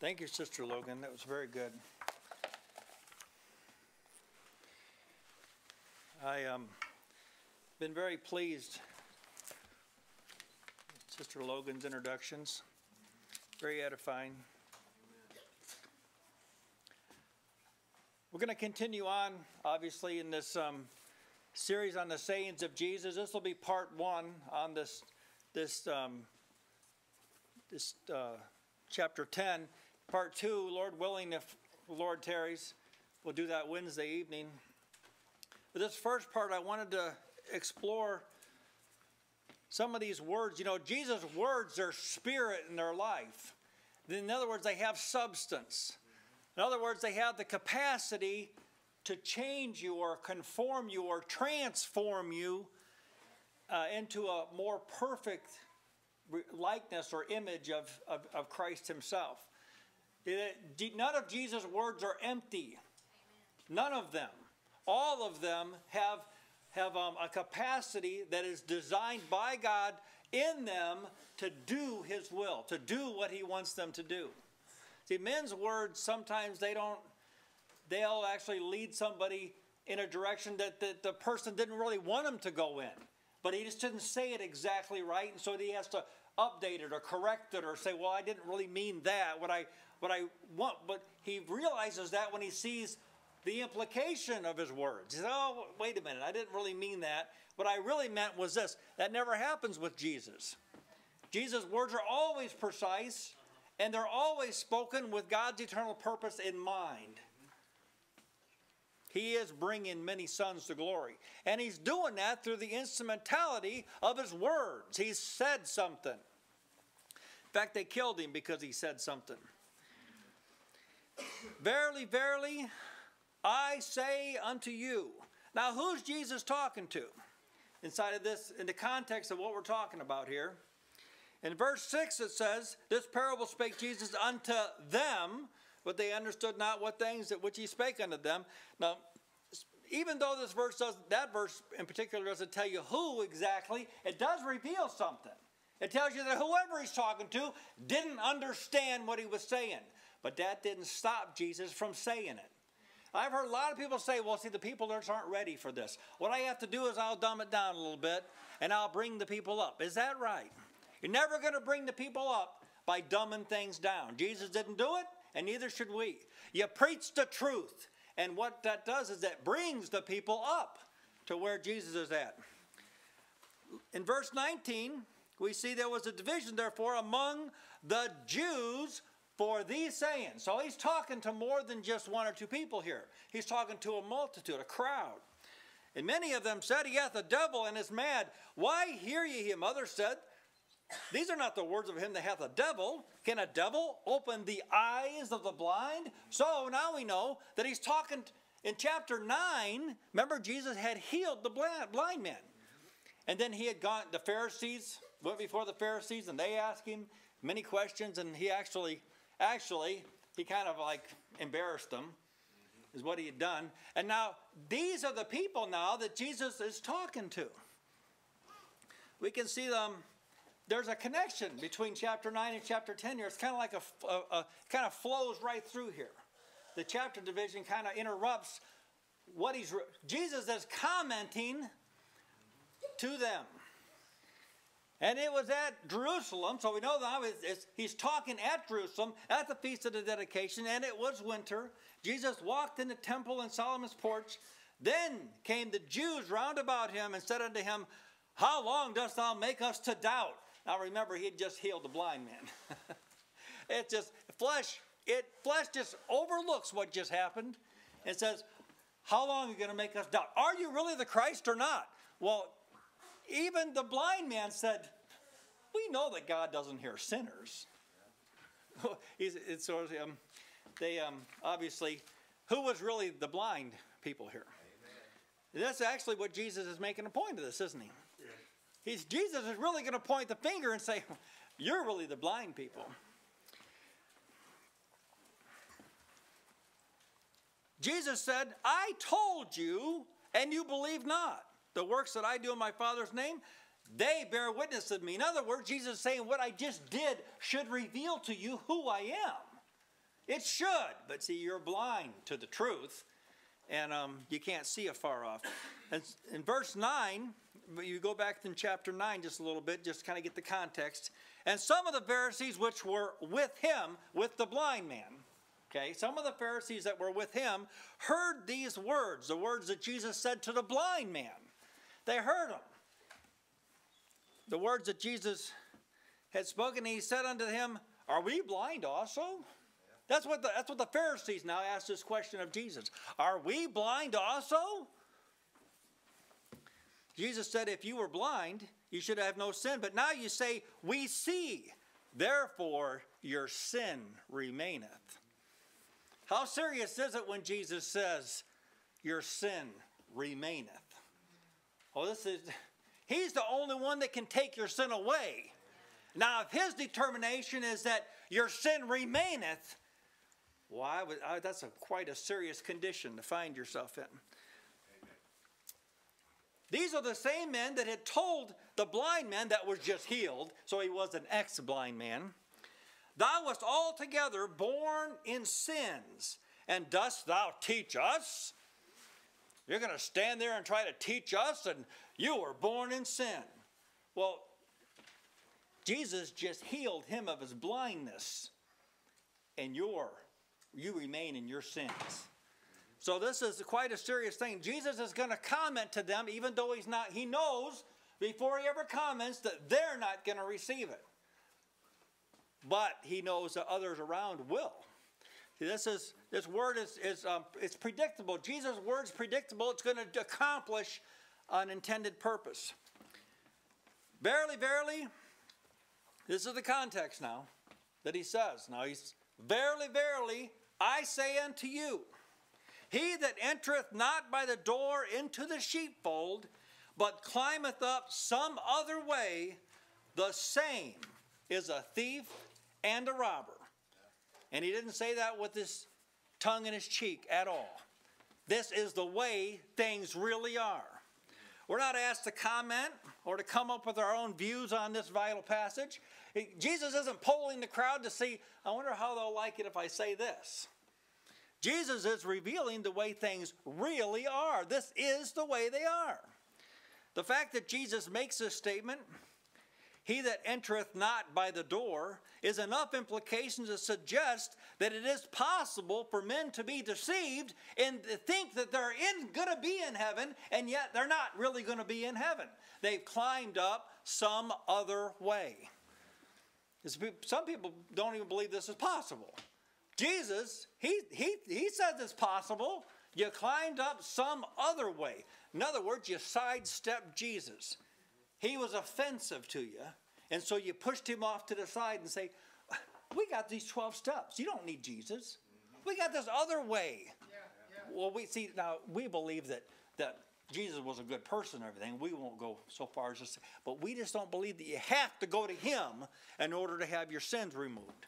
Thank you, Sister Logan. That was very good. I been very pleased with Sister Logan's introductions. Very edifying. We're going to continue on, obviously, in this series on the sayings of Jesus. This will be part one on this chapter 10. Part two, Lord willing, if the Lord tarries, we'll do that Wednesday evening. But this first part, I wanted to explore some of these words. You know, Jesus' words are spirit in their life. In other words, they have substance. In other words, they have the capacity to change you or conform you or transform you into a more perfect likeness or image of Christ himself. None of Jesus' words are empty. None of them. All of them have a capacity that is designed by God in them to do his will, to do what he wants them to do. See, men's words, sometimes they'll actually lead somebody in a direction that the person didn't really want them to go in. But he just didn't say it exactly right, and so he has to update it or correct it or say, well, I didn't really mean that, what I want. But he realizes that when he sees the implication of his words. He says, oh, wait a minute, I didn't really mean that. What I really meant was this. That never happens with Jesus. Jesus' words are always precise, and they're always spoken with God's eternal purpose in mind. He is bringing many sons to glory. And he's doing that through the instrumentality of his words. He's said something. In fact, they killed him because he said something. Verily, verily, I say unto you. Now, who's Jesus talking to? Inside of this, in the context of what we're talking about here. In verse 6 it says, this parable spake Jesus unto them, but they understood not what things that which he spake unto them. Now, even though this verse that verse in particular doesn't tell you who exactly, it does reveal something. It tells you that whoever he's talking to didn't understand what he was saying. But that didn't stop Jesus from saying it. I've heard a lot of people say, well, see, the people aren't ready for this. What I have to do is I'll dumb it down a little bit, and I'll bring the people up. Is that right? You're never going to bring the people up by dumbing things down. Jesus didn't do it, and neither should we. You preach the truth, and what that does is that brings the people up to where Jesus is at. In verse 19, we see there was a division, therefore, among the Jews for these sayings. So he's talking to more than just one or two people here. He's talking to a multitude, a crowd. And many of them said, he hath a devil and is mad. Why hear ye him? Others said, these are not the words of him that hath a devil. Can a devil open the eyes of the blind? So now we know that he's talking in chapter 9. Remember, Jesus had healed the blind man. And then he had gone, the Pharisees, went before the Pharisees, and they asked him many questions, and he actually, he kind of like embarrassed them, is what he had done. And now, these are the people now that Jesus is talking to. We can see them. There's a connection between chapter 9 and chapter 10 here. It's kind of like kind of flows right through here. The chapter division kind of interrupts what Jesus is commenting to them. And it was at Jerusalem, so we know now he's talking at Jerusalem at the Feast of the Dedication, and it was winter. Jesus walked in the temple in Solomon's porch. Then came the Jews round about him and said unto him, how long dost thou make us to doubt? Now remember, he had just healed the blind man. It's just, flesh just overlooks what just happened. It says, how long are you going to make us doubt? Are you really the Christ or not? Well, even the blind man said, we know that God doesn't hear sinners. Obviously, who was really the blind people here? Amen. That's actually what Jesus is making a point of this, isn't he? Yeah. Jesus is really going to point the finger and say, you're really the blind people. Jesus said, I told you, and you believe not. The works that I do in my Father's name, they bear witness of me. In other words, Jesus is saying what I just did should reveal to you who I am. It should, but see, you're blind to the truth, and you can't see afar off. And in verse 9, you go back in chapter 9 just a little bit, just to kind of get the context. And some of the Pharisees which were with him, with the blind man, okay, some of the Pharisees that were with him heard these words, the words that Jesus said to the blind man. They heard them. The words that Jesus had spoken, and he said unto him, are we blind also? That's what the Pharisees now ask this question of Jesus. Are we blind also? Jesus said, if you were blind, you should have no sin. But now you say, we see, therefore your sin remaineth. How serious is it when Jesus says, your sin remaineth? Well, he's the only one that can take your sin away. Now, if his determination is that your sin remaineth, well, that's quite a serious condition to find yourself in. These are the same men that had told the blind man that was just healed, so he was an ex-blind man, thou wast altogether born in sins, and dost thou teach us? You're going to stand there and try to teach us, and you were born in sin. Well, Jesus just healed him of his blindness, and you remain in your sins. So this is quite a serious thing. Jesus is going to comment to them, even though he knows before he ever comments that they're not going to receive it. But he knows that others around will. See, this word is predictable. Jesus' word's predictable. It's going to accomplish an intended purpose. Verily, verily, this is the context now that he says. Now verily, verily, I say unto you, he that entereth not by the door into the sheepfold, but climbeth up some other way, the same is a thief and a robber. And he didn't say that with his tongue in his cheek at all. This is the way things really are. We're not asked to comment or to come up with our own views on this vital passage. Jesus isn't polling the crowd to see, I wonder how they'll like it if I say this. Jesus is revealing the way things really are. This is the way they are. The fact that Jesus makes this statement, he that entereth not by the door, is enough implication to suggest that it is possible for men to be deceived and think that they're going to be in heaven, and yet they're not really going to be in heaven. They've climbed up some other way. Some people don't even believe this is possible. Jesus, he says it's possible. You climbed up some other way. In other words, you sidestepped Jesus. He was offensive to you, and so you pushed him off to the side and say, we got these 12 steps. You don't need Jesus. We got this other way. Well, we believe that Jesus was a good person and everything. We won't go so far as to say, but we just don't believe that you have to go to him in order to have your sins removed.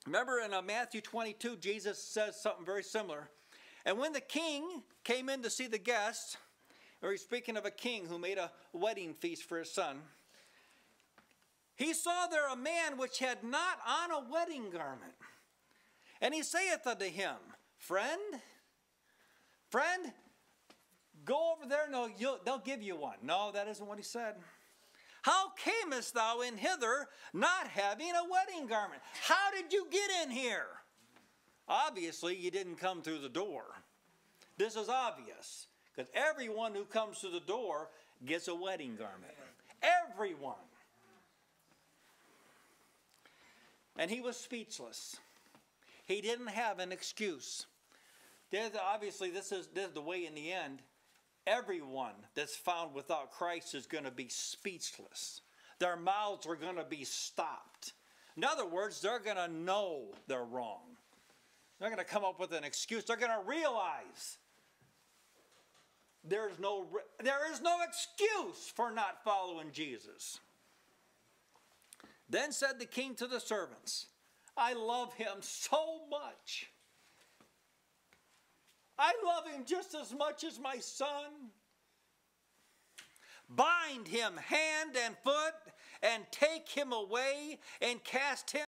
Remember in Matthew 22, Jesus says something very similar. And when the king came in to see the guests, or he's speaking of a king who made a wedding feast for his son, he saw there a man which had not on a wedding garment. And he saith unto him, friend, go over there and they'll give you one. No, that isn't what he said. How camest thou in hither not having a wedding garment? How did you get in here? Obviously, you didn't come through the door. This is obvious, because everyone who comes through the door gets a wedding garment. Everyone. And he was speechless. He didn't have an excuse. Obviously, this is the way in the end. Everyone that's found without Christ is going to be speechless. Their mouths are going to be stopped. In other words, they're going to know they're wrong. They're going to come up with an excuse. They're going to realize there is no excuse for not following Jesus. Then said the king to the servants, I love him so much. I love him just as much as my son. Bind him hand and foot and take him away and cast him